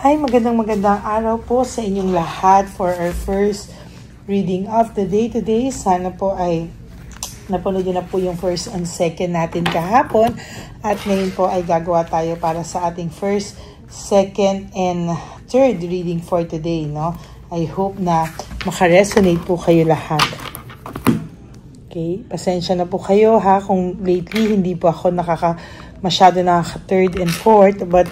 Hi, magandang araw po sa inyong lahat for our first reading of the day today. Sana po ay napanood nyo na po yung first and second natin kahapon. At ngayon po ay gagawa tayo para sa ating first, second, and third reading for today. No? I hope na makaresonate po kayo lahat. Okay, pasensya na po kayo ha kung lately hindi po ako masyado nakaka-third and fourth, but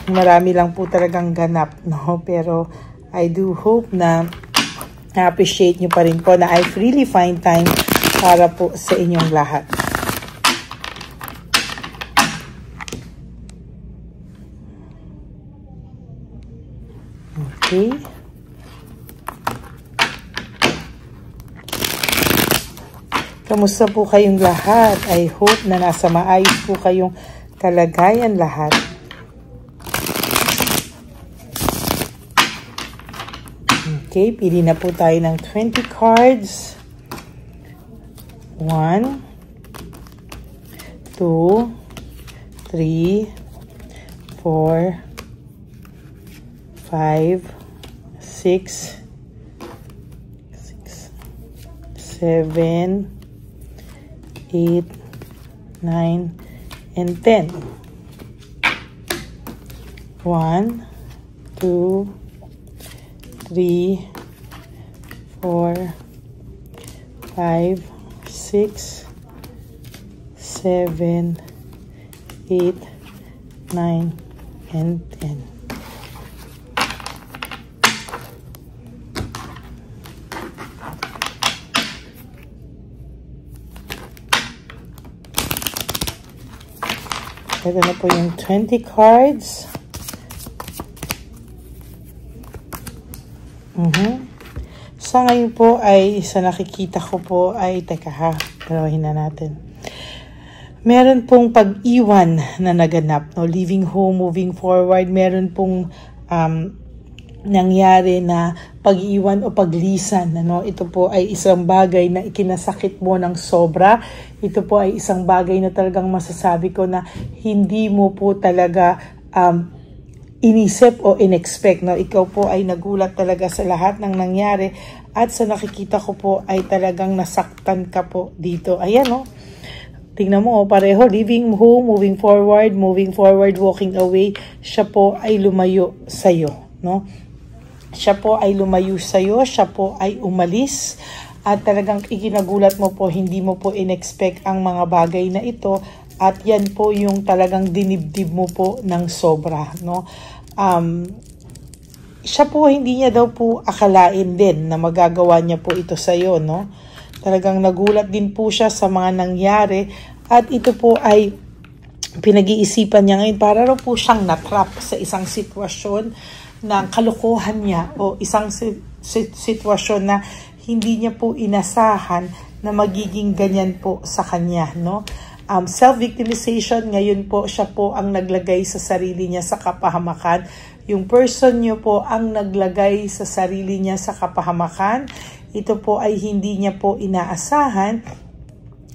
marami lang po talagang ganap, no? Pero I do hope na appreciate nyo pa rin po na I really find time para po sa inyong lahat. Okay. Kamusta po kayong lahat? I hope na nasa maayos po kayong kalagayan lahat. Okay, pili na po tayo ng 20 cards. 1, 2, 3, 4, 5, 6, 7, 8, 9, and 10. 1, 2, 3, 4, 5, 6, 7, 8, 9, and 10. Ito na po yung 20 cards. Sa ngayon po ay sa nakikita ko po ay, teka ha, galawahin na natin. Meron pong pag-iwan na naganap, no? Leaving home, moving forward. Meron pong nangyari na pag-iwan o paglisan. Ano? Ito po ay isang bagay na ikinasakit mo ng sobra. Ito po ay isang bagay na talagang masasabi ko na hindi mo po talaga inisip o inexpect. No? Ikaw po ay nagulat talaga sa lahat ng nangyari at sa nakikita ko po ay talagang nasaktan ka po dito. Ayan, no? Tingnan mo, pareho, leaving home, moving forward, walking away. Siya po ay lumayo sa'yo, no? Siya po ay lumayo sa'yo, siya po ay umalis. At talagang ikinagulat mo po, hindi mo po inexpect ang mga bagay na ito. At yan po yung talagang dinibdib mo po ng sobra, no? Siya po, hindi niya daw po akalain din na magagawa niya po ito sa'yo, no? Talagang nagulat din po siya sa mga nangyari at ito po ay pinag-iisipan niya ngayon para raw po siyang natrap sa isang sitwasyon ng kalokohan niya o isang sitwasyon na hindi niya po inasahan na magiging ganyan po sa kanya, no? Self-victimization, ngayon po siya po ang naglagay sa sarili niya sa kapahamakan. Yung person niyo po ang naglagay sa sarili niya sa kapahamakan. Ito po ay hindi niya po inaasahan.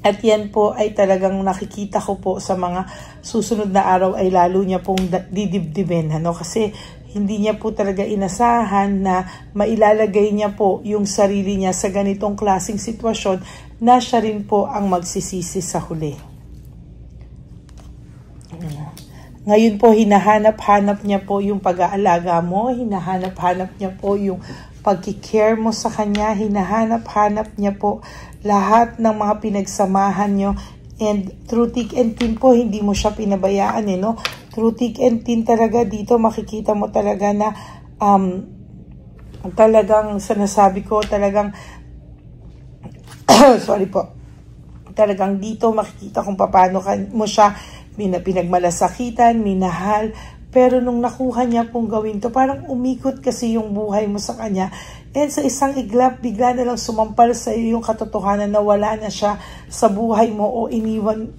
At yan po ay talagang nakikita ko po sa mga susunod na araw ay lalo niya pong didibdibin. Ano? Kasi hindi niya po talaga inasahan na mailalagay niya po yung sarili niya sa ganitong klaseng sitwasyon na siya rin po ang magsisisi sa huli. Ngayon po, hinahanap-hanap niya po yung pag-aalaga mo, hinahanap-hanap niya po yung pag-care mo sa kanya, hinahanap-hanap niya po lahat ng mga pinagsamahan nyo. And through thick and thin po, hindi mo siya pinabayaan, no? Through thick and thin talaga dito, makikita mo talaga na talagang sinasabi ko, talagang sorry po, talagang dito makikita kung paano mo siya pinagmalasakitan, minahal, pero nung nakuha niya pong gawin to, parang umikot kasi yung buhay mo sa kanya. And sa isang iglap, bigla na lang sumampal sa iyo yung katotohanan na wala na siya sa buhay mo o iniwan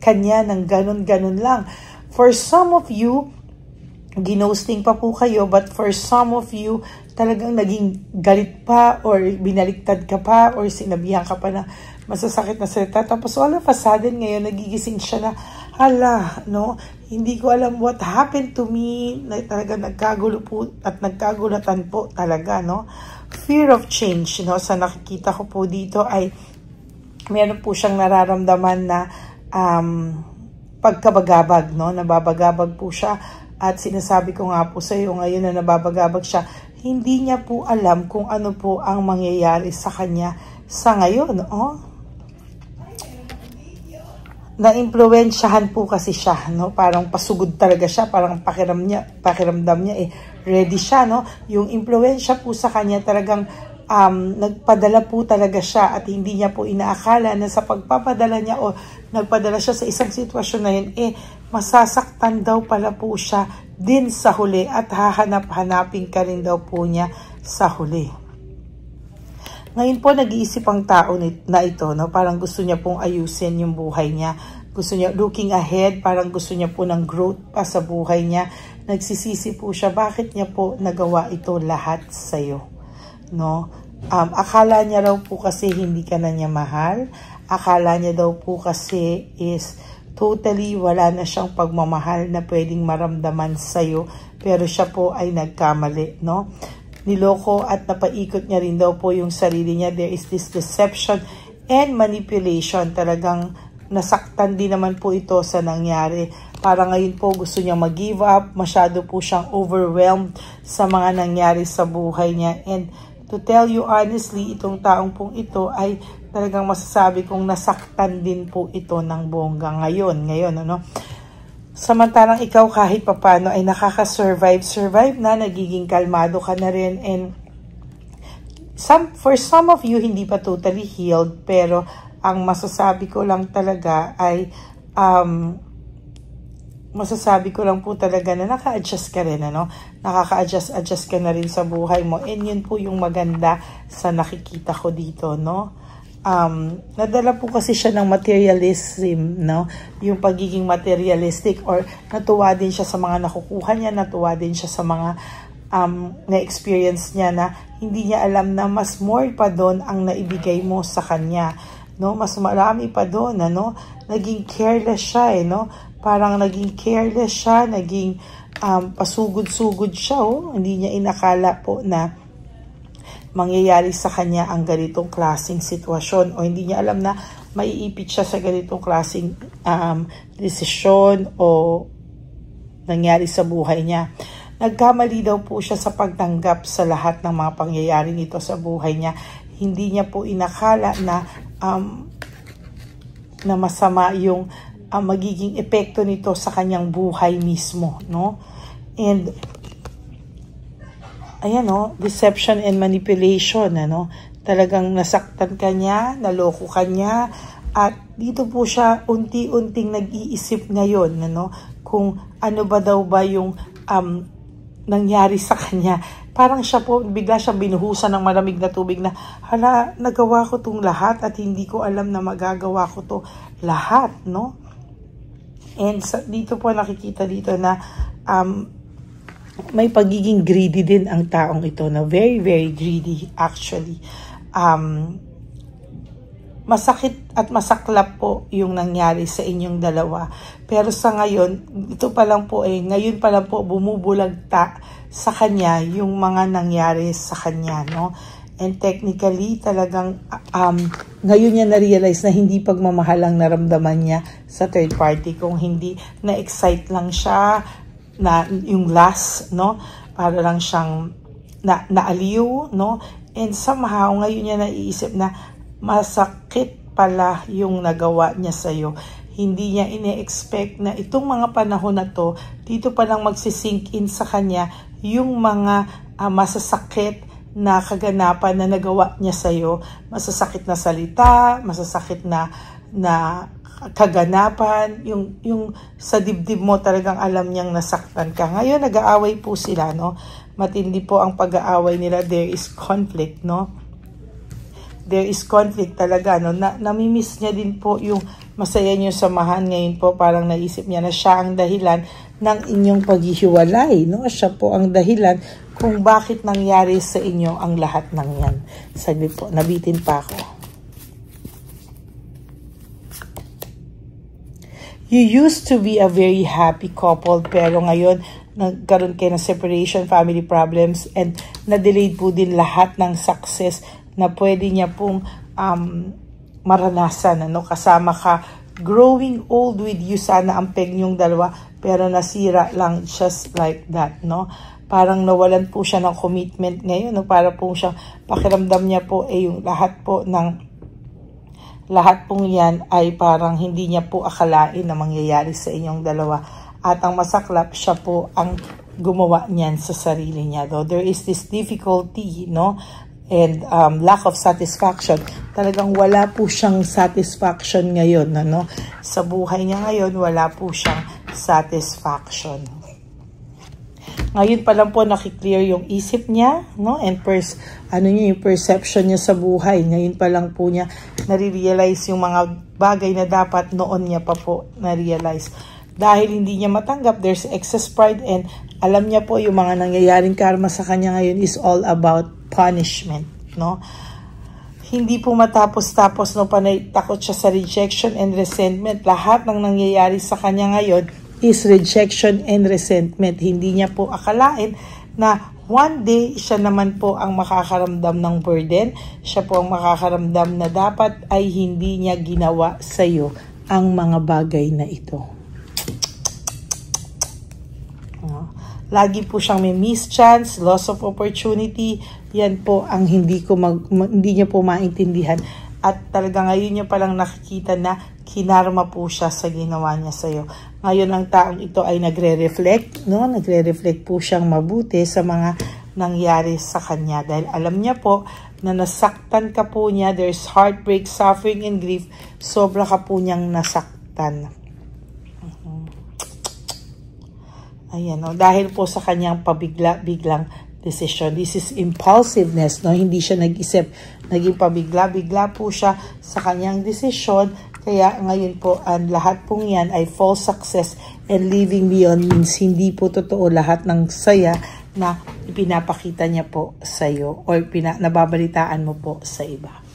kanya ng ganun-ganun lang. For some of you, ginosting pa po kayo, but for some of you, talagang naging galit pa or binaliktad ka pa or sinabihan ka pa na masasakit na salita. Tapos all of a sudden ngayon, nagigising siya na, hala, no? Hindi ko alam what happened to me. Talaga nagkagulo po at nagkagulatan po talaga, no? Fear of change, no? Sa nakikita ko po dito ay meron po siyang nararamdaman na pagkabagabag, no? Nababagabag po siya at sinasabi ko nga po sa iyo ngayon na nababagabag siya. Hindi niya po alam kung ano po ang mangyayari sa kanya sa ngayon, oh. Na-impluwensyahan po kasi siya, no? Parang pasugod talaga siya, parang pakiramdam niya ready siya, no? Yung impluwensya po sa kanya talagang nagpadala po talaga siya at hindi niya po inaakala na sa pagpapadala niya o nagpadala siya sa isang sitwasyon na yun, masasaktan daw pala po siya din sa huli at hahanap-hanapin ka rin daw po niya sa huli. Ngayon po, nag-iisip ang tao na ito, no? Parang gusto niya pong ayusin yung buhay niya. Gusto niya, looking ahead, parang gusto niya po ng growth pa sa buhay niya. Nagsisisi po siya, bakit niya po nagawa ito lahat sa'yo? No? Akala niya raw po kasi hindi ka na niya mahal. Akala niya daw po kasi is totally wala na siyang pagmamahal na pwedeng maramdaman sa'yo. Pero siya po ay nagkamali, no? Niloko at napaikot niya rin daw po yung sarili niya. There is this deception and manipulation. Talagang nasaktan din naman po ito sa nangyari. Para ngayon po gusto niya mag-give up. Masyado po siyang overwhelmed sa mga nangyari sa buhay niya. And to tell you honestly, itong taong pong ito ay talagang masasabi kong nasaktan din po ito ng bongga ngayon, ano? Samantalang ikaw kahit papano ay survive na, nagiging kalmado ka na rin, and for some of you hindi pa totally healed, pero ang masasabi ko lang talaga ay masasabi ko lang po talaga na naka-adjust ka rin, ano? Nakaka-adjust ka na rin sa buhay mo, and yun po yung maganda sa nakikita ko dito, no? Nadala po kasi siya ng materialism, no? Yung pagiging materialistic, or natuwa din siya sa mga nakukuha niya, natuwa din siya sa mga na-experience niya na hindi niya alam na mas more pa doon ang naibigay mo sa kanya, no? Mas marami pa doon, ano? Naging careless siya, no? Parang naging careless siya, naging pasugod-sugod siya, oh. Hindi niya inakala po na mangyayari sa kanya ang ganitong klaseng sitwasyon, o hindi niya alam na maiipit siya sa ganitong klaseng desisyon o nangyari sa buhay niya. Nagkamali daw po siya sa pagtanggap sa lahat ng mga pangyayari nito sa buhay niya. Hindi niya po inakala na masama yung magiging epekto nito sa kanyang buhay mismo, no? And ayan, no, deception and manipulation, ano? Talagang nasaktan ka niya, naloko ka niya, at dito po siya unti-unting nag-iisip ngayon, ano, kung ano ba daw ba yung nangyari sa kanya. Parang siya po, bigla siya binuhusan ng malamig na tubig na, hala, nagawa ko tong lahat at hindi ko alam na magagawa ko to lahat, no? And dito po nakikita dito na may pagiging greedy din ang taong ito, na very, very greedy actually. Masakit at masaklap po yung nangyari sa inyong dalawa. Pero sa ngayon, ito pa lang po ngayon pa lang po bumubulagta sa kanya yung mga nangyari sa kanya, no? And technically, talagang ngayon niya na-realize na hindi pagmamahal ang naramdaman niya sa third party, kung hindi na-excite lang siya, na yung last, no? Para lang siyang naaliw, no? And somehow, ngayon niya naiisip na masakit pala yung nagawa niya sa'yo. Hindi niya ine-expect na itong mga panahon na to, dito pa lang magsisink in sa kanya yung mga masasakit na kaganapan na nagawa niya sa'yo. Masasakit na salita, masasakit na kaganapan, yung sa dibdib mo talagang alam niyang nasaktan ka. Ngayon nag-aaway po sila, no? Matindi po ang pag-aaway nila. There is conflict, no? There is conflict talaga, no? Namimiss niya din po yung masaya niyong samahan. Ngayon po parang naisip niya na siya ang dahilan ng inyong paghihiwalay, no? Siya po ang dahilan kung bakit nangyari sa inyo ang lahat ng yan. Saglit po, nabitin pa ako. You used to be a very happy couple, pero ngayon, nagkaroon kayo ng separation, family problems, and na-delayed po din lahat ng success na pwede niya pong maranasan. Ano? Kasama ka, growing old with you, sana ang peg niyong dalawa, pero nasira lang just like that, no? Parang nawalan po siya ng commitment ngayon, no? Para po siya, pakiramdam niya po, yung lahat pong yan ay parang hindi niya po akalain na mangyayari sa inyong dalawa. At ang masaklap, siya po ang gumawa niyan sa sarili niya. Though there is this difficulty, no? And lack of satisfaction. Talagang wala po siyang satisfaction ngayon, no? Sa buhay niya ngayon, wala po siyang satisfaction. Ngayon pa lang po nakiklear yung isip niya, no? And yung perception niya sa buhay. Ngayon pa lang po niya nare-realize yung mga bagay na dapat noon niya pa po na-realize. Dahil hindi niya matanggap, there's excess pride, and alam niya po yung mga nangyayaring karma sa kanya ngayon is all about punishment, no? Hindi po matapos-tapos, no? Panay takot siya sa rejection and resentment. Lahat ng nangyayari sa kanya ngayon is rejection and resentment. Hindi niya po akalain na one day, siya naman po ang makakaramdam ng burden. Siya po ang makakaramdam na dapat ay hindi niya ginawa sa iyo ang mga bagay na ito. Lagi po siyang may mischance, loss of opportunity. Yan po ang hindi niya po maintindihan. At talaga ngayon niya palang nakikita na kinarma po siya sa ginawa niya sa iyo. Ngayon ang taong ito ay nagre-reflect, no? Nagre-reflect po siyang mabuti sa mga nangyari sa kanya. Dahil alam niya po na nasaktan ka po niya, there's heartbreak, suffering, and grief. Sobra ka po niyang nasaktan. Ayan, no? Dahil po sa kanyang pabigla-biglang decision. This is impulsiveness, no? Hindi siya nag-isip, naging pabigla-bigla po siya sa kanyang decision. Kaya ngayon po, ang lahat pong yan ay false success, and living beyond means hindi po totoo lahat ng saya na ipinapakita niya po sa iyo or nababalitaan mo po sa iba.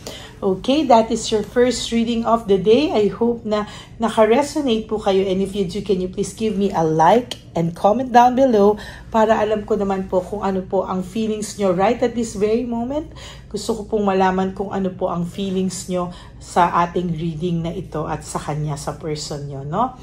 Okay, that is your first reading of the day. I hope na naka-resonate po kayo, and if you do, can you please give me a like and comment down below para alam ko naman po kung ano po ang feelings nyo right at this very moment. Gusto ko pong malaman kung ano po ang feelings nyo sa ating reading na ito at sa kanya, sa person nyo, no?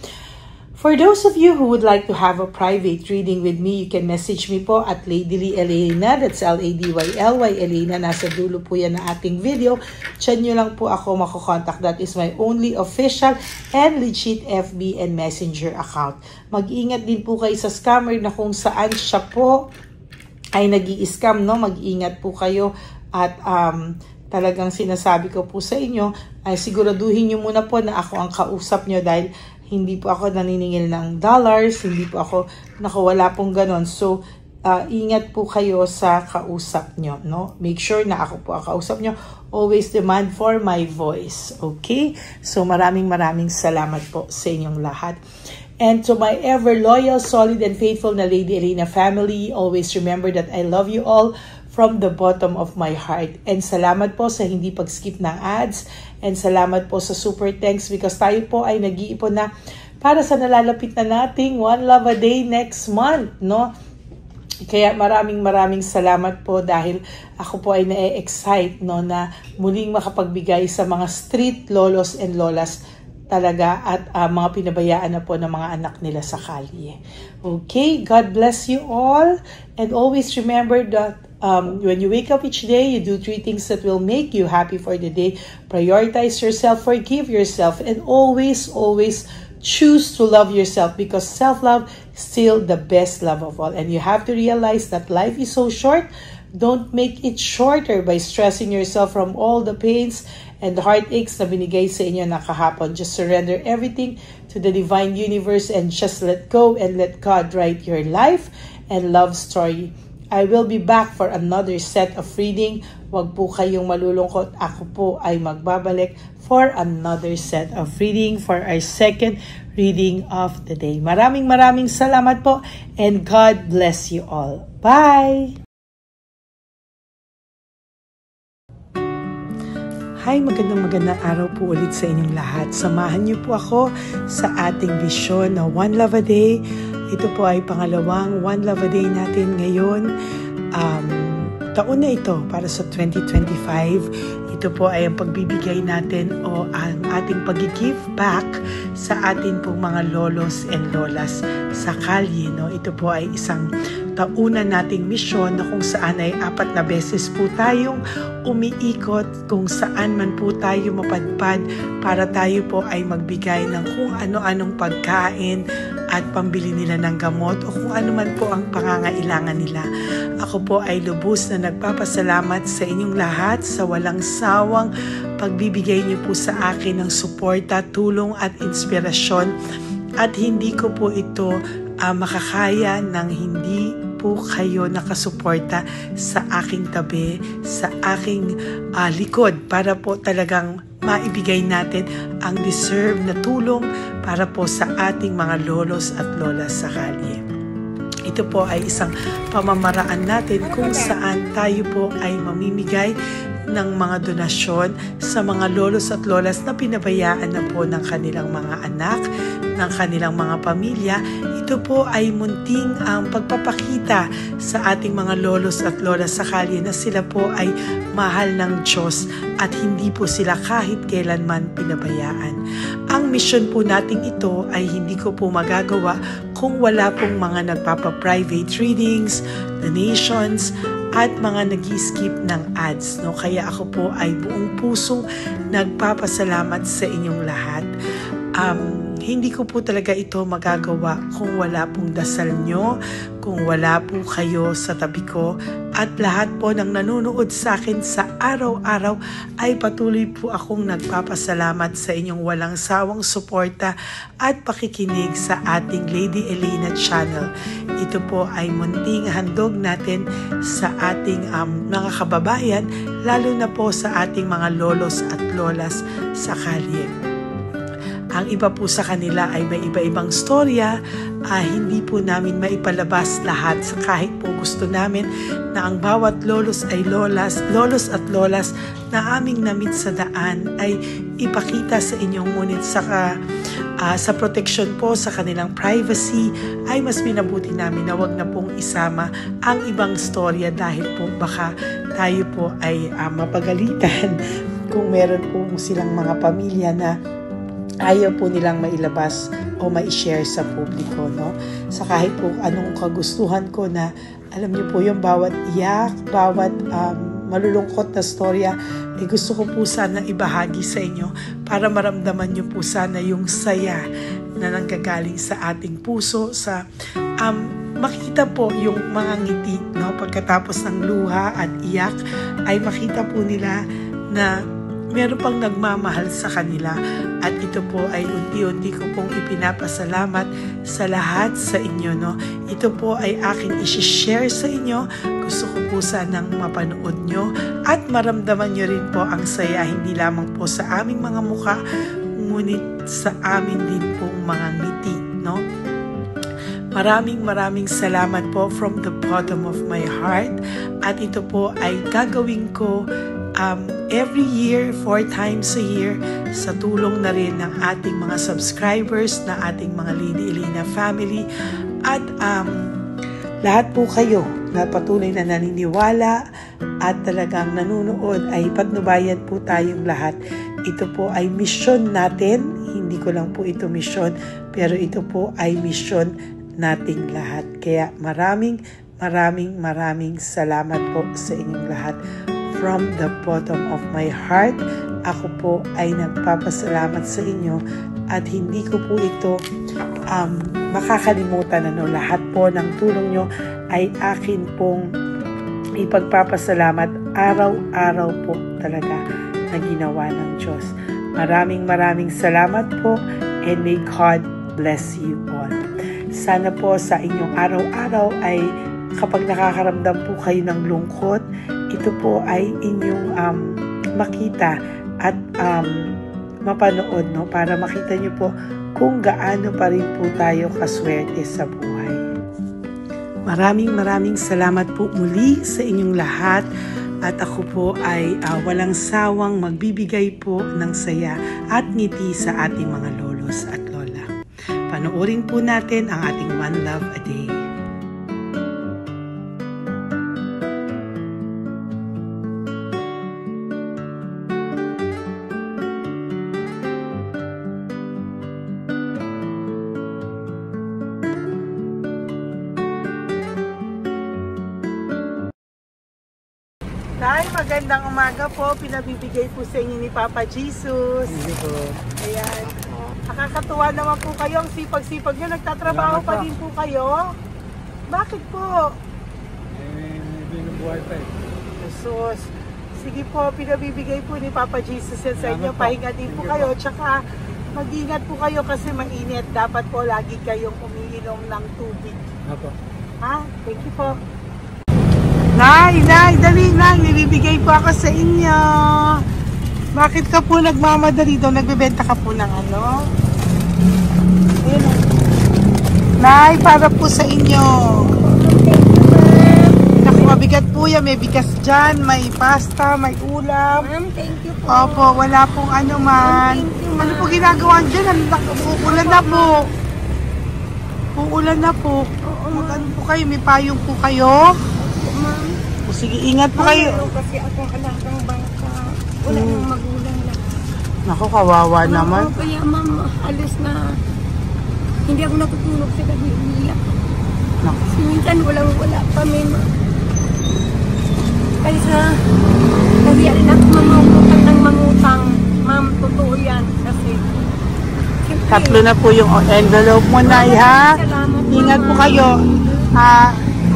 For those of you who would like to have a private reading with me, you can message me po at Ladyly Elena. That's Ladyly Elena. Nasa dulo po yan ng ating video. Chan nyo lang po ako makokontak. That is my only official and legit FB and Messenger account. Mag-ingat din po kayo sa scammer na kung saan siya po ay nag-i-scam, no? Mag-ingat po kayo at talagang sinasabi ko po sa inyo ay siguraduhin nyo muna po na ako ang kausap nyo dahil hindi po ako naniningil ng dollars, hindi po ako, wala pong ganon. So, ingat po kayo sa kausap nyo, no? Make sure na ako po ang kausap nyo. Always demand for my voice, okay? So, maraming salamat po sa inyong lahat. And to my ever loyal, solid, and faithful na Lady Elena family, always remember that I love you all from the bottom of my heart. And salamat po sa hindi pag-skip ng ads. And salamat po sa super thanks because tayo po ay nag-iipon na para sa nalalapit na nating One Love a Day next month, no? Kaya maraming salamat po dahil ako po ay na-excite, no, na muling makapagbigay sa mga street lolos and lolas talaga at mga pinabayaan na po ng mga anak nila sa kalye. Okay, God bless you all, and always remember that when you wake up each day, you do 3 things that will make you happy for the day. Prioritize yourself, forgive yourself, and always choose to love yourself because self-love is still the best love of all. And you have to realize that life is so short. Don't make it shorter by stressing yourself from all the pains and the heartaches na binigay sa inyo na kahapon. Just surrender everything to the divine universe and just let go and let God write your life and love story. I will be back for another set of reading. Huwag po kayong malulungkot. Ako po ay magbabalik for another set of reading for our second reading of the day. Maraming salamat po, and God bless you all. Bye! Hi, magandang araw po ulit sa inyong lahat. Samahan niyo po ako sa ating vision na One Love a Day. Ito po ay pangalawang One Love a Day natin ngayon. Taon na ito para sa 2025. Ito po ay ang pagbibigay natin o ang ating pag-give back sa atin pong mga lolos and lolas sa kalye. No? Ito po ay isang taunan nating misyon na kung saan ay 4 na beses po tayong umiikot kung saan man po tayo mapadpad para tayo po ay magbigay ng kung ano-anong pagkain at pambili nila ng gamot o kung ano man po ang pangangailangan nila. Ako po ay lubos na nagpapasalamat sa inyong lahat sa walang sawang pagbibigay niyo po sa akin ng suporta, tulong at inspirasyon, at hindi ko po ito makakaya ng hindi po kayo nakasuporta sa aking tabi, sa aking likod para po talagang maibigay natin ang deserve na tulong para po sa ating mga lolos at lolas sa kalye. Ito po ay isang pamamaraan natin kung saan tayo po ay mamimigay ng mga donasyon sa mga lolos at lolas na pinabayaan na po ng kanilang mga anak, ng kanilang mga pamilya. Ito po ay munting ang pagpapakita sa ating mga lolos at lolas sa kalye na sila po ay mahal ng Diyos at hindi po sila kahit kailanman pinabayaan. Ang mission po nating ito ay hindi ko po magagawa kung wala pong mga nagpapa-private readings, donations, at mga nag-skip ng ads. No? Kaya ako po ay buong pusong nagpapasalamat sa inyong lahat. Hindi ko po talaga ito magagawa kung wala pong dasal nyo, kung wala po kayo sa tabi ko, at lahat po ng nanonood sa akin sa araw-araw ay patuloy po akong nagpapasalamat sa inyong walang sawang suporta at pakikinig sa ating Lady Elena channel. Ito po ay munting handog natin sa ating mga kababayan, lalo na po sa ating mga lolos at lolas sa kalye. Ang iba po sa kanila ay may iba-ibang storya, hindi po namin maipalabas lahat kahit po gusto namin na ang bawat lolos at lolas na aming namit sa daan ay ipakita sa inyong, ngunit sa protection po sa kanilang privacy ay mas minabuti namin na wag na pong isama ang ibang storya dahil po baka tayo po ay mapagalitan kung meron po silang mga pamilya na ayaw po nilang mailabas o ma-share sa publiko, no? Sa kahit po anong kagustuhan ko na, alam niyo po yung bawat iyak, bawat malulungkot na storya, gusto ko po sana ibahagi sa inyo para maramdaman niyo po sana yung saya na nanggagaling sa ating puso, sa makita po yung mga ngiti, no? Pagkatapos ng luha at iyak ay makita po nila na meron pang nagmamahal sa kanila, at ito po ay unti-unti ko pong ipinapasalamat sa lahat sa inyo, no? Ito po ay aking isi-share sa inyo. Gusto ko po sanang mapanood nyo at maramdaman nyo rin po ang saya, hindi lamang po sa aming mga muka, ngunit sa amin din pong mga ngiti, no? Maraming salamat po from the bottom of my heart, at ito po ay gagawin ko every year, 4 times a year, sa tulong na rin ng ating mga subscribers, na ating mga Lady Elena family, at lahat po kayo na patuloy na naniniwala at talagang nanonood, ay patnubayan po tayong lahat. Ito po ay mission natin, hindi ko lang po ito mission, pero ito po ay mission nating lahat. Kaya maraming salamat po sa inyong lahat. From the bottom of my heart, ako po ay nagpapasalamat sa inyo, at hindi ko po ito makakalimutan. Lahat po ng tulong nyo ay akin pong ipagpapasalamat araw-araw po talaga na ginawa ng Diyos. Maraming salamat po, and may God bless you all. Sana po sa inyong araw-araw ay kapag nakakaramdam po kayo ng lungkot, ito po ay inyong makita at mapanood, no? Para makita nyo po kung gaano pa rin po tayo kaswerte sa buhay. Maraming salamat po muli sa inyong lahat. At ako po ay walang sawang magbibigay po ng saya at ngiti sa ating mga lolos at lola. Panoorin po natin ang ating One Love a Day. Nay, magandang umaga po. Pinabibigay po sa inyo ni Papa Jesus. Ayan. Nakakatuwa naman po kayo. Ang sipag-sipag nyo. Nagtatrabaho pa din po kayo. Bakit po? Binubuhay pa eh. Jesus. Sige po, pinabibigay po ni Papa Jesus yan sa inyo. Pahinga din po kayo. Tsaka mag-ingat po kayo kasi mainit. Dapat po lagi kayong umiinom ng tubig. Apo. Ha? Thank you po. Nay, dali na. Nilibigay po ako sa inyo. Bakit ka po nagmamadali daw? Nagbebenta ka po ng ano? Ayun. Nay, para po sa inyo. Naku, mabigat po yan. May bigas dyan, may pasta, may ulam. Ma'am, thank you po. Opo, wala pong ano man. Thank you, ma'am. Ano po ginagawa dyan? Uulan na po. Uulan na po. Mag-ano po kayo? May payong po kayo? Ma'am. O sige, ingat po kayo. Kasi akong alagang bangka. Wala nang magulang na. Naku, kawawa naman. Oo, kaya ma'am, halos na hindi ako natutulog sa gabi. Umiyak. Naku. Kasi minsan wala kami, ma'am. Kaysa nahiya rin ako mamangutang ng mangutang. Ma'am, totoo yan. Kasi siyempre, 3 na po yung envelope mo, Nay, ha? salamat, Ingat po ma'am. kayo.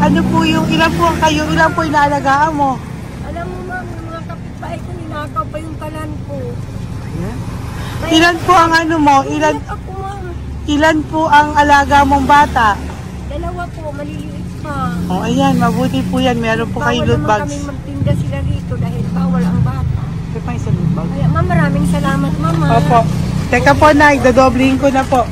Ano po yung, ilan po kayo, ilan po inaalagaan mo? Alam mo, ma'am, yung mga kapitbahay ko, ninakaw pa yung kalan ko. Ilan po ang ano mo? Umiyak ako, ma'am. Ilan po ang alaga mong bata? 2 po, maliliit pa. O, ayan, mabuti po yan. Meron po kayo loot Bawal naman bags. kami magtinda sila rito dahil bawal ang bata. Ito pa yung sa loot bag. Kaya ma'am, maraming salamat, mama. Opo. Teka po, Nay, dodoblihin ko na po.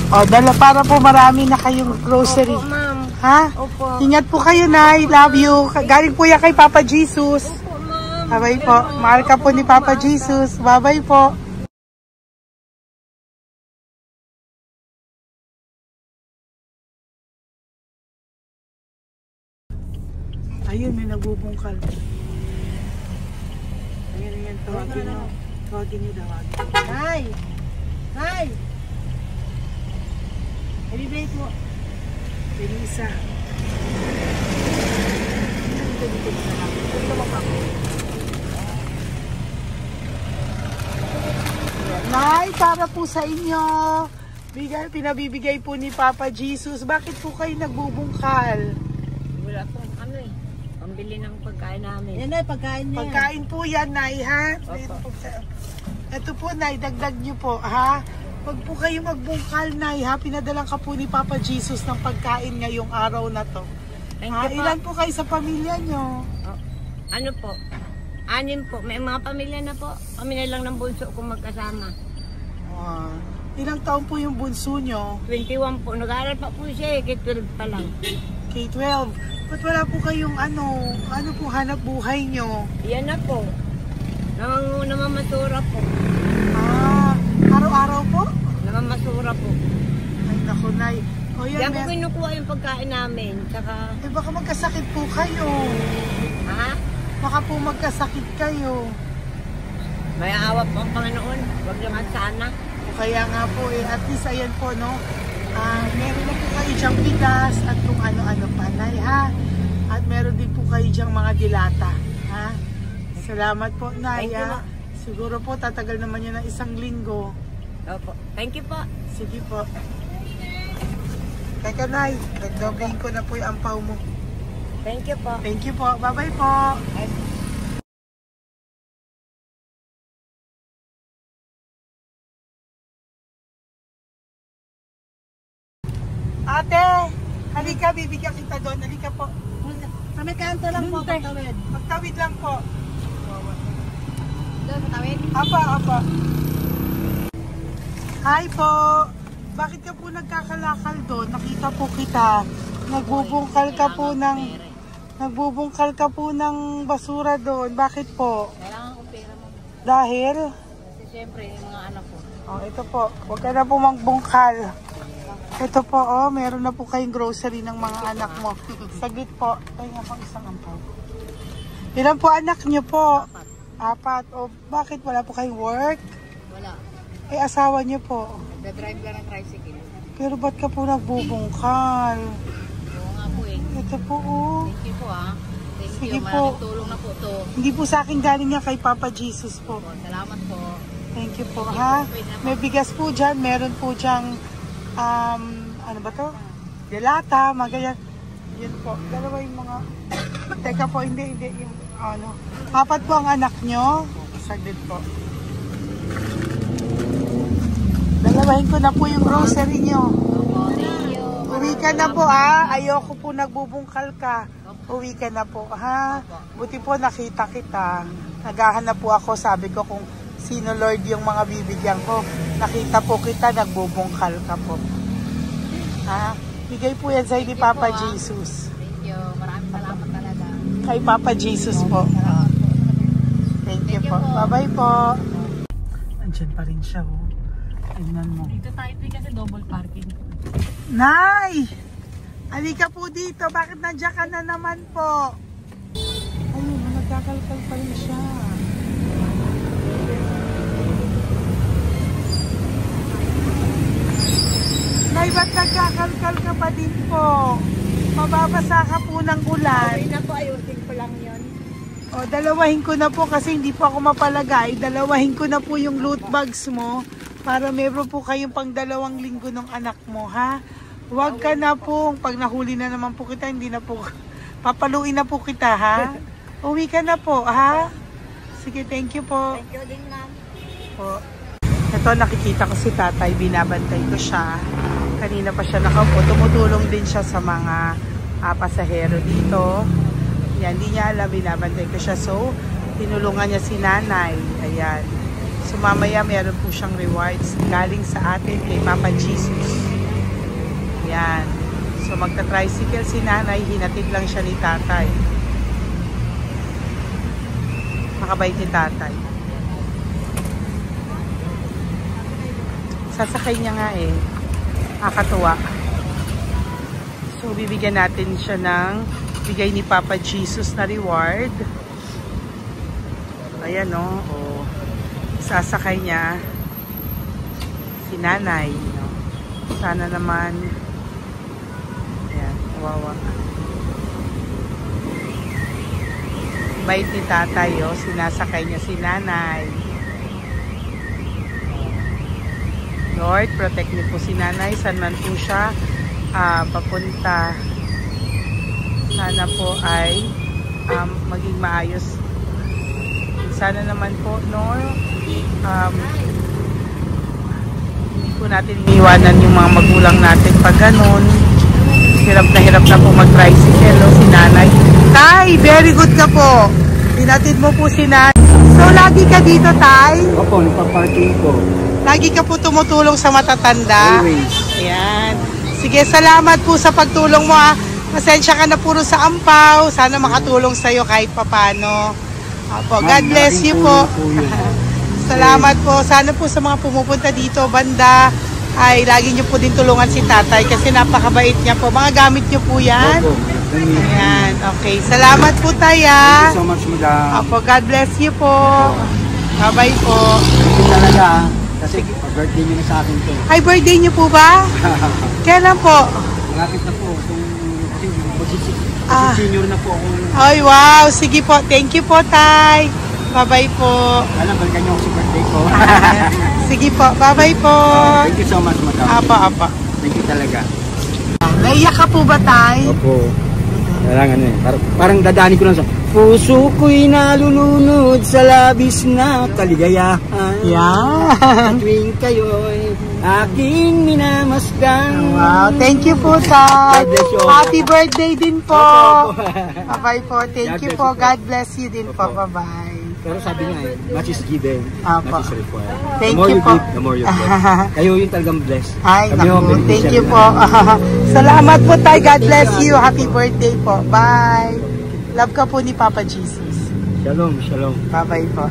O, dala para po marami na kayong grocery. Opo, ma'am. Ha? Opo. Ingat po kayo, Nay. Love you. Galing po yan kay Papa Jesus. Opo, ma'am. Bye-bye po. Mahal ka po ni Papa Jesus. Bye-bye po. Ayun, may nagbubungkal. Ayan. Tawagin nyo. Tawagin nyo daw. Nay! Nay! Ibibigay po. Pwede isa. Dito na lang. Dito naman ako. Nay, para po sa inyo. Pinabibigay po ni Papa Jesus. Bakit po kayo nagbubungkal? Wala pong ano eh. Pambili ng pagkain namin. Yan na, pagkain niya. Pagkain po yan, Nay, ha? Ito po, Nay, dagdag nyo po, ha? Pag po kayo magbungkal, Nay, ha? Pinadalang ka po ni Papa Jesus ng pagkain ngayong araw na to. Thank Ha? you po. Ilan po kayo sa pamilya nyo? Oh, ano po? 6 po. May mga pamilya na po. Kami na lang ng bunso kung magkasama. Ilang taon po yung bunso nyo? 21 po. Nag-aaral pa po siya eh. K-12 pa lang. K-12. Ba't wala po kayong ano po hanap buhay nyo? Yan na po. Namamasura po. Araw-araw po? Namamasura po. Ay, naku, Nay. O yan, Diyan ko kinukuha yung pagkain namin. Tsaka, baka magkasakit po kayo. ha? Baka po magkasakit kayo. May awa po ang Panginoon. Huwag naman sana. O kaya nga po, at least ayan po, no? Meron na po kayo diyang bigas at kung ano-ano pa, Nay, ha? At meron din po kayo diyang mga dilata, ha? Salamat po, Nay, Thank you, ha? Siguro po, tatagal naman yun ng 1 linggo. Opo. Thank you po. Sige po. Teka, Nay, nagdobling ko na po yung ampaw mo. Thank you po. Thank you po. Bye-bye po. Ate, halika, bibigyan kita doon. Halika po. Sa may kanto lang po, pagtawid. Magtawid lang po. Doon, patawid. Apa. Hi po. Bakit ka po nagkakalakal doon? Nakita po kita. Nagbubungkal ka po ng basura doon. Bakit po? Kailangan ko pera mo. Dahil? Kasi siyempre, yung mga anak ko. Oh, ito po. Huwag ka na po magbungkal. Ito po, oh, meron na po kayong grocery ng mga anak mo. Saglit po. Ay nga pang isang ampaw. Ilan po anak niyo po? 4. O, bakit wala po kayong work? Wala. Eh, asawa niyo po. Nagda-drive lang ng tricycle. Pero ba't ka po nagbubungkal? Oo nga po eh. Ito po, oh. Thank you po ah. Thank Sige you. po. Maraming tulong na po to. Hindi po sa akin galing yan kay Papa Jesus po. Salamat po. Thank you po, ha? May bigas po dyan. Meron po dyang, ano ba to? Delata, magayan. Yun po. Dalawa yung mga... Teka po, hindi. Yung, ano. 4 po ang anak nyo. Saglit po. Dalawahin ko na po yung grocery nyo. Uwi ka na po, ha? Ayoko po nagbubungkal ka. Uwi ka na po, ha? Buti po nakita kita. Naghahanap po ako. Sabi ko kung sino Lord yung mga bibigyan ko. Nakita po kita, nagbubungkal ka po. Ha? Bigay po yan sa ni Papa Jesus. Thank you. Maraming salamat talaga. Kay Papa Jesus po. Thank you po. Bye-bye po. Andyan pa rin siya, oh. Tingnan mo. Dito tayo kasi double parking. Nay! Halika po dito. Bakit nandiyan ka na naman po? Ayun, nagkakalkal pa rin siya. Nay, ba't nagkakalkal ka pa din po? Mababasa ka po ng ulan. Okay na po, ayusin ko lang yun. O, dalawahin ko na po kasi hindi po ako mapalagay. Dalawahin ko na po yung loot bags mo para meron po kayong pang 2 linggo ng anak mo, ha? Huwag ka na po. Pag nahuli na naman po kita, hindi na po. Papaluin na po kita, ha? Uwi ka na po, ha? Sige, thank you po. Thank you din, ma'am. Po. Ito, nakikita ko si tatay. Binabantay ko siya. Kanina pa siya nakaupo. Tumutulong din siya sa mga pasahero dito. Yan, hindi niya alam. Binabantay ko siya. So, tinulungan niya si nanay. Ayan. So, mamaya meron po siyang rewards galing sa atin kay Papa Jesus. Yan. So, magta-tricycle si nanay. Hinatid lang siya ni tatay. Makabait ni tatay. Sasakay niya nga eh. Nakakatuwa. So, bibigyan natin siya ng bigay ni Papa Jesus na reward. Ayan o. Oh. Sasakay niya si nanay. No? Sana naman. Ayan. Kawawa. Bait ni tatay o. Sinasakay niya si nanay. Lord, protect niyo po si nanay. Saan man po siya papunta. Sana po ay maging maayos. Sana naman po, Lord, hindi po natin iniwanan yung mga magulang natin pag ganun. Hirap na po mag-tricycle o si nanay. Tay, very good ka po. Pinatid mo po si nanay. So, lagi ka dito, Tay? Opo, nagpa-parking ko. Lagi ka po tumutulong sa matatanda? Always. Ayan. Sige, salamat po sa pagtulong mo, ha. Pasensya ka na puro sa ampaw. Sana makatulong sa'yo kahit papano. Opo, God bless you po. Salamat po. Sana po sa mga pumupunta dito, banda, ay lagi nyo po din tulungan si tatay kasi napakabait niya po. Mga gamit nyo po yan. Opo. Ayan, okay. Salamat po tayo. Thank you so much, madam. Opo, God bless you po. Bye-bye po. Thank you talaga. Kasi birthday niyo na sa akin to. Ay, birthday niyo po ba? Kailan po? Malapit na po. Kasi senior na po ako. Ay, wow. Sige po. Thank you po, Tay. Bye-bye po. Alam, balikan niyo ako sa birthday ko. Sige po. Bye-bye po. Thank you so much, madam. Apa. Thank you talaga. Naiyak ka po ba, Tay? Opo. Parang ano eh. Parang dadaanin ko lang sa puso ko'y nalulunod sa labis na kaligayahan. Yan. Tuwing kayo'y aking minamasdan. Wow. Thank you po, Tay. God bless you. Happy birthday din po. Opo. Bye-bye po. Thank God you bless po. you po. God bless you din po. Opo. Bye-bye. Pero sabi nga much is given, Apo. much is required. Thank The more you you po. give, the more you get. Kayo yung talagang blessed. Ay, Kami yung naku. Thank beneficiary you po. lang. Salamat po tayo. God bless you. Happy birthday po. Bye. Love ka po ni Papa Jesus. Shalom, shalom. Bye-bye po.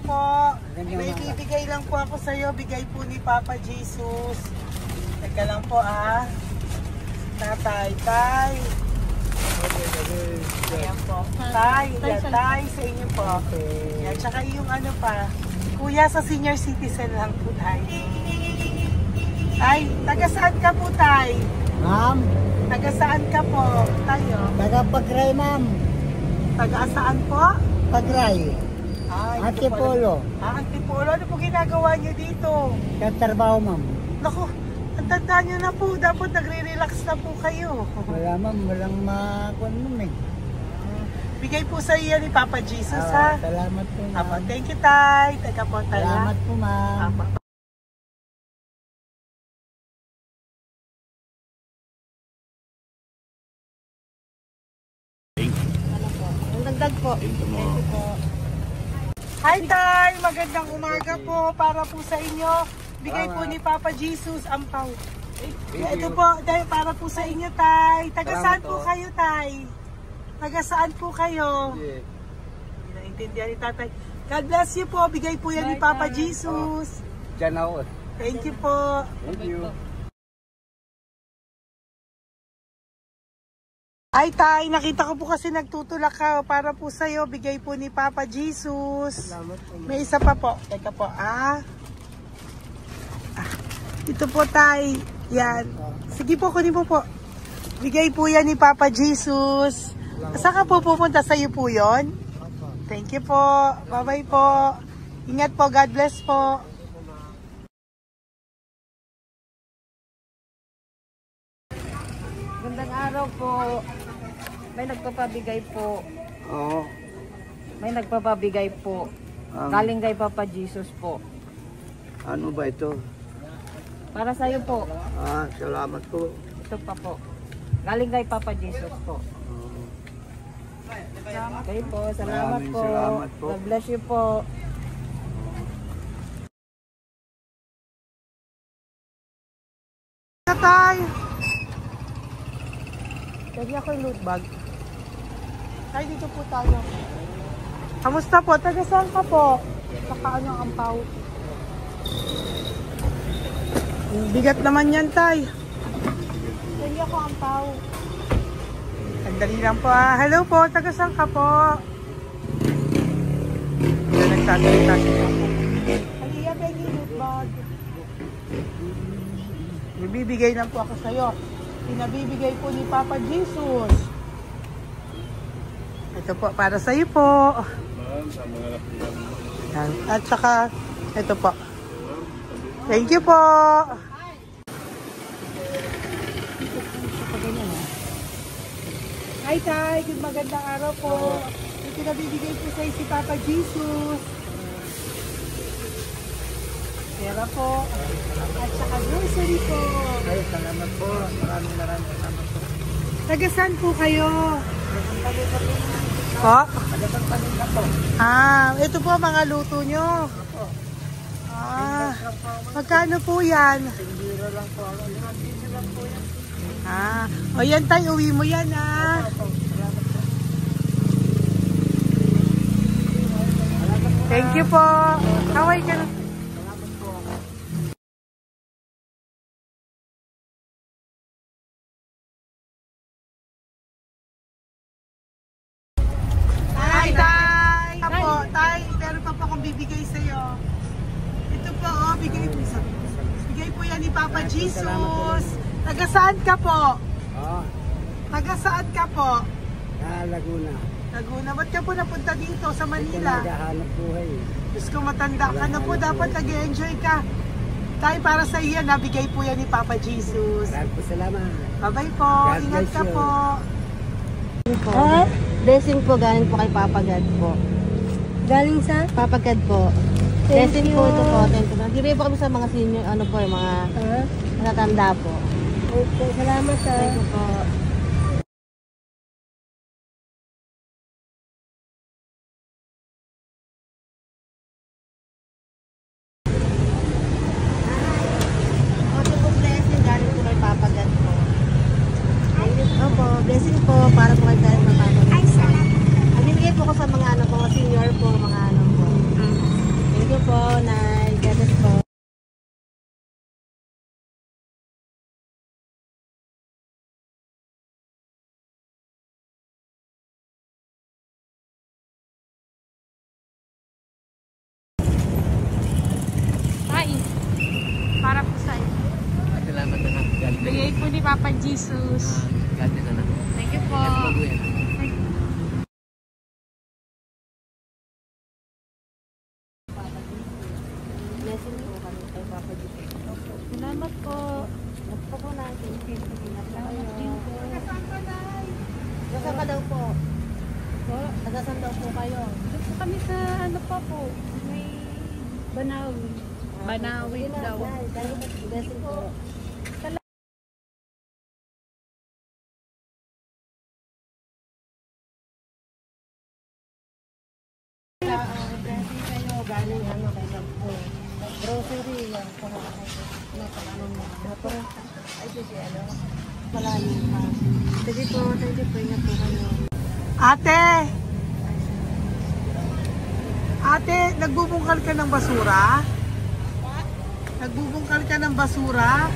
Po, may bibigay lang po ako sa iyo, bigay po ni Papa Jesus. Teka lang po Tatay, tay. Ayan po. Tay, yan, tay sa inyo po. Yan, tsaka yung ano pa, kuya sa senior citizen lang po tay. Tay, taga saan ka po tay? Ma'am, Taga saan ka po tayo? taga Pagray ma'am. Taga saan po? Pagray. Ay, Antipolo. Antipolo, ano po ginagawa niyo dito? Katrabaho ma'am. Naku, ang tanda nyo na po. Dapat nagre-relax na po kayo. Wala ma'am, walang makuha nun eh. Bigay po sa iyo ni Papa Jesus, ha? Salamat po Apo, ma'am. thank you, tay. Teka po, tay. Salamat po ma'am. Apo. Ang dagdag po. Thank you po. Hi, tay. Magandang umaga po para po sa inyo. Bigay po ni Papa Jesus ang pau. Ito po, tay, para po sa inyo, tay. Taga saan po kayo, tay? Taga saan po kayo? Hindi naintindihan ni tatay. God bless you po. Bigay po yan ni Papa Jesus. Diyan ako. Thank you po. Thank you. Ay, tay, nakita ko po kasi nagtutulak ka para po sa'yo. Bigay po ni Papa Jesus. May isa pa po. Teka po, ito po, tay. Yan. Sige po, kunin po po. Bigay po yan ni Papa Jesus. Saan ka po pupunta? Sa'yo po yun? Thank you po. Bye-bye po. Ingat po. God bless po. Gandang araw po. May nagpapabigay po. Oo. May nagpapabigay po. Galing kay Papa Jesus po. Ano ba ito? Para sa iyo po. Salamat po. Ito pa po. Galing kay Papa Jesus po. Okay po. Salamat Maraming po. salamat po. God bless you po. Tay! Pwede ako yung loot bag. Tay, dito po tayo. Kamusta po? Taga saan ka po? Saka ano ang ampaw? Bigat naman yan, tay. Pwede ako ampaw. Sandali lang po, Hello po, taga saan ka po? Yan, nagsasalita siya. Halika, pwede yung loot bag. Bibigay lang po ako sa'yo. Pinabibigay po ni Papa Jesus. Ito po, para sa'yo po. Yan. At saka, ito po. Thank you po. Hi, tay. Good magandang araw po. Yung pinabibigay po sa'yo si Papa Jesus. Pera po. At saka grocery po. Ay, salamat po. Maraming salamat po. Taga saan po kayo? Po? Ito po mga luto nyo. Magkano po yan? O yan tayo, uwi mo yan Thank you po. Kaway ka na. Tay, meron pa po akong bibigay sa'yo. Ito po, bigay po yan ni Papa Jesus. Taga saan ka po? Taga saan ka po? Laguna. Laguna. Ba't ka po napunta dito sa Manila? Naghahanap buhay. Diyos ko, matanda ka na po. Dapat nag-enjoy ka. Tay, para sa iyo, nabigay po yan ni Papa Jesus. Maraming po salamat. Bye-bye po. God Ingat bless ka you. po. Blessing po galing po kay Papa God po. Galing sa Papa God po. Blessing po ito po. Thank you. Nagbibigay po kami sa mga senior, ano po, yung mga natatanda po. Okay, salamat ha. Thank you po. Okay po, blessing. Galing po kay Papa God po. Opo, blessing po. Para po kay Papa God. Ay, salamat. Nagbibigay po ko sa mga ano po, senior po, mga ano po. Thank you po, Nay. God bless po. Ay, para po sa'yo. Salamat na. Bigay po ni Papa Jesus. God bless na. Thank you po. Blessing po kami kay Papa God. Salamat po. Gusto po natin. Nasaan ka daw po? Nasaan daw po kayo? Dito kami sa ano pa po, may Banawi. Banawi daw. Blessing po. Blessing kayo. Galing ano kayo po. Grocery. Yan po. Ano mo. Ay, sige ano. Malalim pa. Sige po. Thank you po. Ingat po kayo. Ate! Ate, nagbubungkal ka ng basura? Nagbubungkal ka ng basura?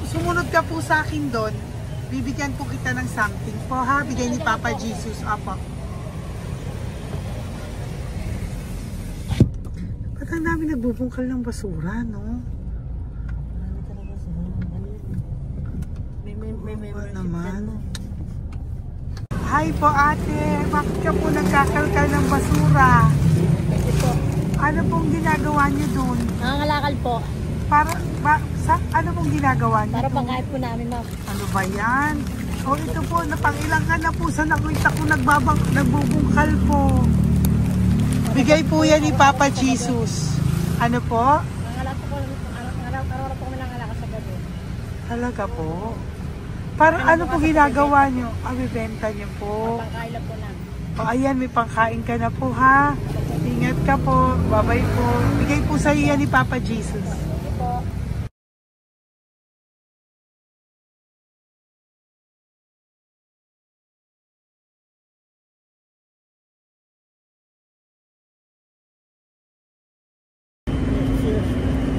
Sumunod ka po sa akin doon. Bibigyan po kita ng something po ha. Bigay ni Papa Jesus. Apo. Ba't ang dami nagbubungkal ng basura, no? May Ano naman? Hi po ate, bakit ka po nagkakalkal ng basura? Ano pong ginagawa niyo doon? Nangangalakal po. Ano pong ginagawa niyo Para doon? pangkain po namin, ma'am. Ano ba yan? O ito po, napangilang ka na po sa nakita ko nagbubungkal po. Bigay po yan ni Papa Jesus. Ano po? Nangangalakal po araw-araw po kami nangangalakal sa gabi. Talaga po? Para ano po ginagawa niyo? Bibenta niyo po. Pangkain lang po namin. O ayan, may pangkain ka na po ha. Ingat ka po. Bye-bye po. Bigay po sa iyo yan ni Papa Jesus.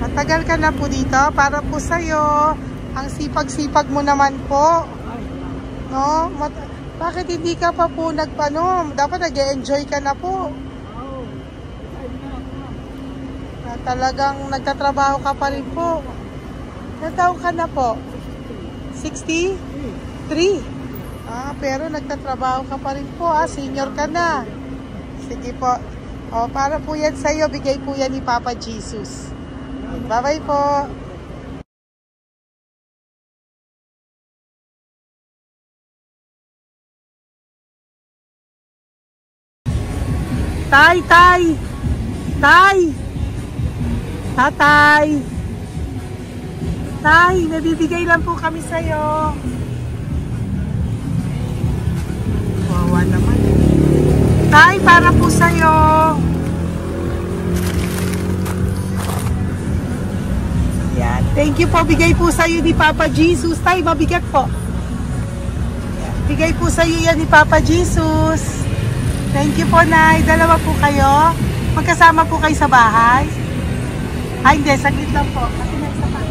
Matagal ka na po dito para po sa iyo. Ang sipag-sipag mo naman po. No? Bakit hindi ka pa po nagpano? Dapat nag-e-enjoy ka na po. Talagang nagtatrabaho ka pa rin po. Ilang taon ka na po? 63? Pero nagtatrabaho ka pa rin po. Senior ka na. Sige po. O, para po yan sa'yo. Bigay po yan ni Papa Jesus. Bye-bye po. Tay! Tatay! Tay, nabibigay lang po kami sa'yo. Wawa naman. Tay, para po sa'yo. Yan. Thank you po. Bigay po sa'yo ni Papa Jesus. Tay, mabigat po. Bigay po sa'yo yan ni Papa Jesus. Thank you po, Nay. Dalawa po kayo. Magkasama po kayo sa bahay. Hindi. Saglit lang po. Kasi nasa pa.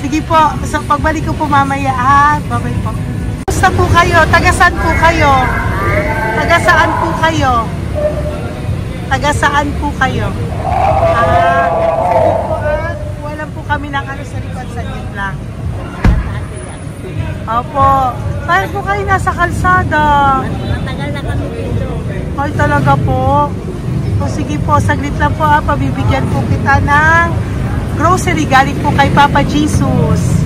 Sige po. So, pagbalik ko po mamaya. Bye-bye po. Gusto po kayo? Tagasaan po kayo? Tagasaan po kayo? Tagasaan po kayo? Sige po. Wala po kami ng ano sa likod. Saglit lang. Opo. Kaya po kayo nasa kalsada. Matagal na kami dito. Ay, talaga po. O sige po, saglit lang po pabibigyan po kita ng grocery galing po kay Papa Jesus.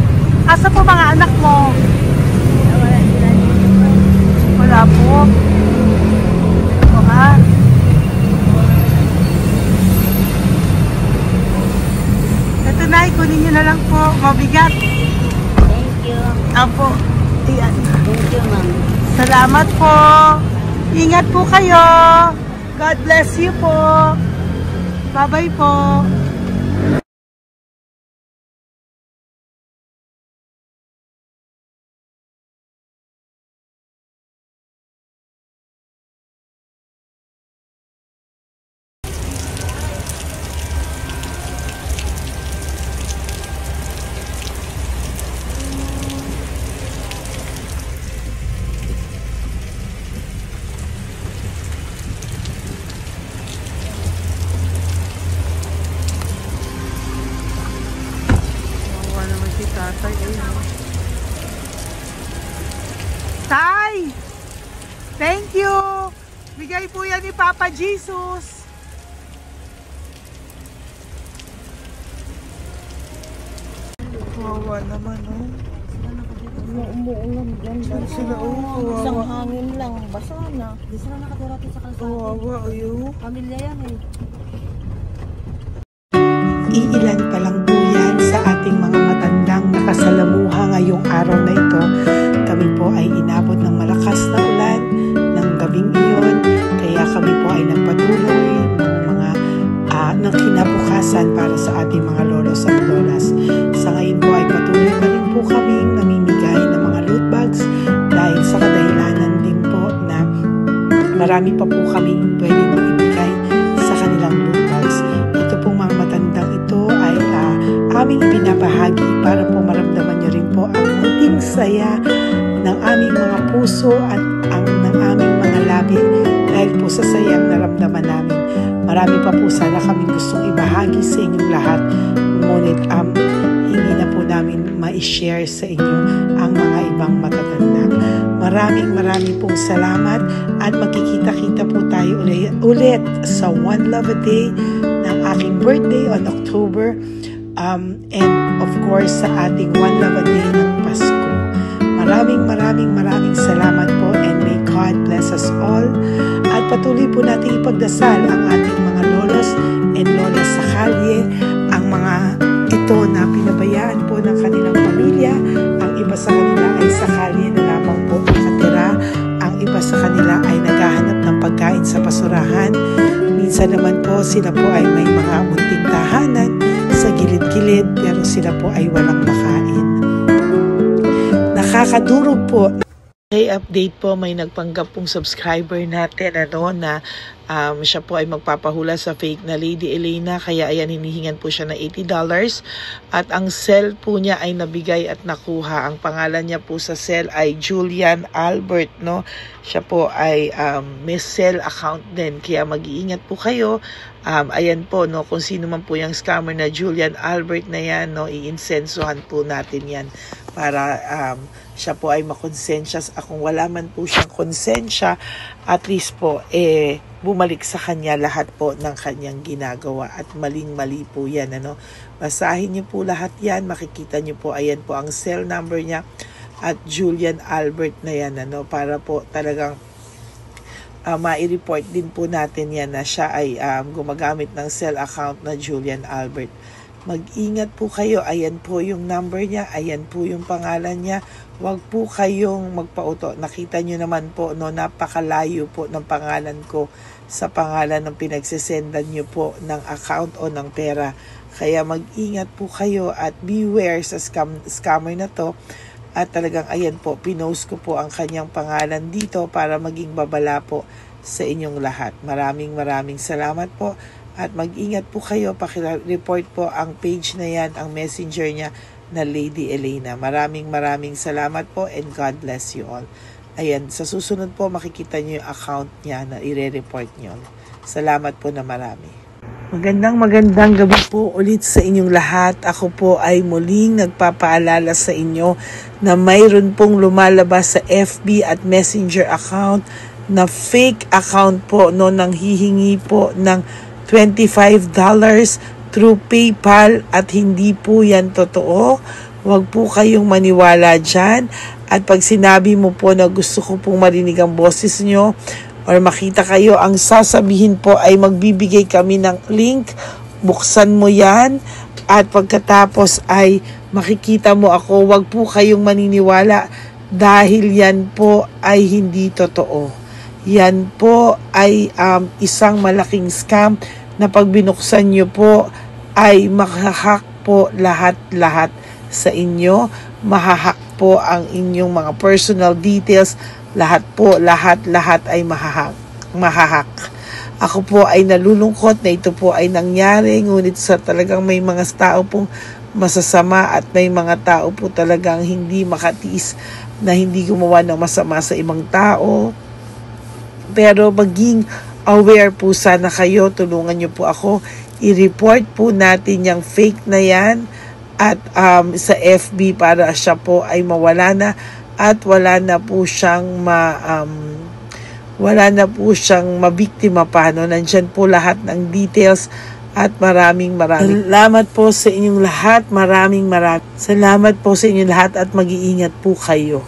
Asa po mga anak mo? Wala po. O ha? Nay, kunin nyo na lang po. Mabigat. Thank you. Apo. Ayan. Thank you, ma'am. Salamat po. Ingat po kayo. God bless you po. Bye-bye po. Tatay, Tay! Thank you! Bigay po yan ni Papa Jesus. Kawawa naman, oh. Umuulan dyan. Sila, oh. Isang hangin lang. Basa na. Di sila nakatira sa kalsada. Kawawa, oh. Pamilya yan eh. Iilan pa lang po yan sa ating mga matandang nakasalamuha ngayong araw na ito. Kami po ay inabot ng malakas na ulan ng gabing iyon. Kaya kami po ay nagpatuloy ng kinabukasan para sa ating mga lolos at lolas. Sa ngayon po ay patuloy pa rin po kaming namimigay ng mga loot bags dahil sa kadahilanan din po na marami pa po kaming pwede ibigay sa kanilang loot bags. Ito pong mga matandang ito ay aming ibinabahagi para po maramdaman nyo rin po ang munting saya ng aming mga puso at ng aming mga labi dahil po sa sayang naramdaman namin. Marami pa po sana kaming gustong ibahagi sa inyong lahat, ngunit hindi na po namin ma-share sa inyo ang mga ibang matatanda. Maraming pong salamat at magkikita-kita po tayo ulit sa One Love a Day ng aking birthday on October and of course sa ating One Love a Day ng Pasko. Maraming salamat po and may God bless us all. At patuloy po natin ipagdasal ang ating mga lolos and lolas sa kalye, ang mga ito na pinabayaan po ng kanilang pamilya. Ang iba sa kanila ay sa kalye na lamang po nakatira. Ang iba sa kanila ay naghahanap ng pagkain sa basurahan. Minsan naman po sila po ay may mga munting tahanan sa gilid-gilid pero sila po ay walang makain. Nakakadurog po. Okay, update po, may nagpanggap pong subscriber natin na siya po ay magpapahula sa fake na Lady Elena, kaya ayan, hinihingan po siya na $80 at ang cell po niya ay nabigay at nakuha. Ang pangalan niya po sa cell ay Julian Albert, no? Siya po ay may cell account din, kaya mag-iingat po kayo. Ayan po, no, kung sino man po yung scammer na Julian Albert na yan, no, i-insensuhan po natin yan para siya po ay makonsensya. Kung wala man po siyang konsensya, at least po bumalik sa kanya lahat po ng kanyang ginagawa at maling-mali po yan, ano. Basahin niyo po lahat yan, makikita niyo po, ayan po ang cell number niya at Julian Albert na yan, ano, para po talagang ma-report din po natin yan na siya ay gumagamit ng cell account na Julian Albert. Mag-ingat po kayo. Ayan po yung number niya. Ayan po yung pangalan niya. Huwag po kayong magpauto. Nakita nyo naman po, no, napakalayo po ng pangalan ko sa pangalan ng pinagsisendan nyo po ng account o ng pera. Kaya mag-ingat po kayo at beware sa scammer na to. At talagang ayan po, pinost ko po ang kanyang pangalan dito para maging babala po sa inyong lahat. Maraming salamat po. At mag-ingat po kayo, pakireport po ang page na yan, ang messenger niya na Lady Elena. Maraming salamat po and God bless you all. Ayan, sa susunod po makikita niyo yung account niya na ire-report niyo. Salamat po na marami. Magandang gabi po ulit sa inyong lahat. Ako po ay muling nagpapaalala sa inyo na mayroon pong lumalabas sa FB at Messenger account na fake account po, no, nang hihingi po ng $25 through PayPal at hindi po yan totoo. Huwag po kayong maniwala dyan. At pag sinabi mo po na gusto ko pong marinig ang boses nyo or makita kayo, ang sasabihin po ay magbibigay kami ng link. Buksan mo yan At pagkatapos ay makikita mo ako, wag po kayong maniniwala dahil yan po ay hindi totoo. Yan po ay isang malaking scam na pag binuksan nyo po ay mahahack po lahat-lahat sa inyo. Mahahack po ang inyong mga personal details. Lahat po, lahat ay mahahack. Ako po ay nalulungkot na ito po ay nangyari, ngunit sa talagang may mga tao pong masasama at may mga tao po talagang hindi makatiis na hindi gumawa ng masama sa ibang tao. Pero maging aware po sana kayo, tulungan niyo po ako, i-report po natin yung fake na yan at sa FB para siya po ay mawala na at wala na po siyang mabiktima pa, no? Nandyan po lahat ng details at maraming salamat po sa inyong lahat. Maraming salamat po sa inyong lahat at mag-iingat po kayo.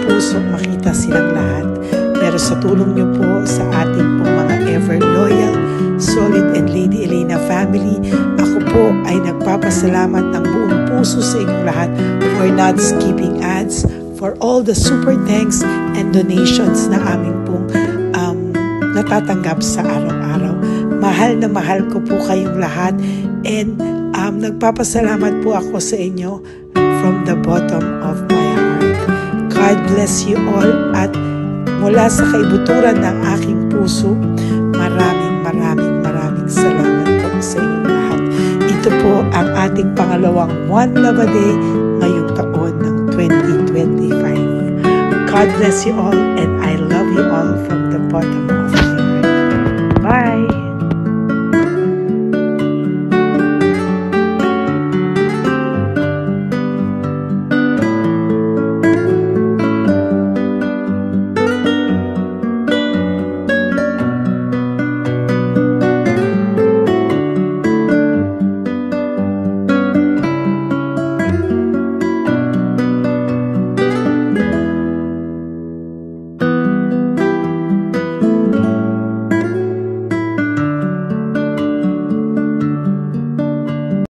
Pusong makita silang lahat, pero sa tulong niyo po sa ating pong mga ever loyal, solid and Lady Elena family, ako po ay nagpapasalamat ng buong puso sa inyong lahat for not skipping ads, for all the super thanks and donations na aming pong natatanggap sa araw-araw. Mahal na mahal ko po kayong lahat, and nagpapasalamat po ako sa inyo from the bottom of my heart. God bless you all, at mula sa kaibuturan ng aking puso, maraming salamat po sa inyong lahat. Ito po ang ating pangalawang One Love a Day ngayong taon ng 2025. God bless you all, and I love you all from the bottom of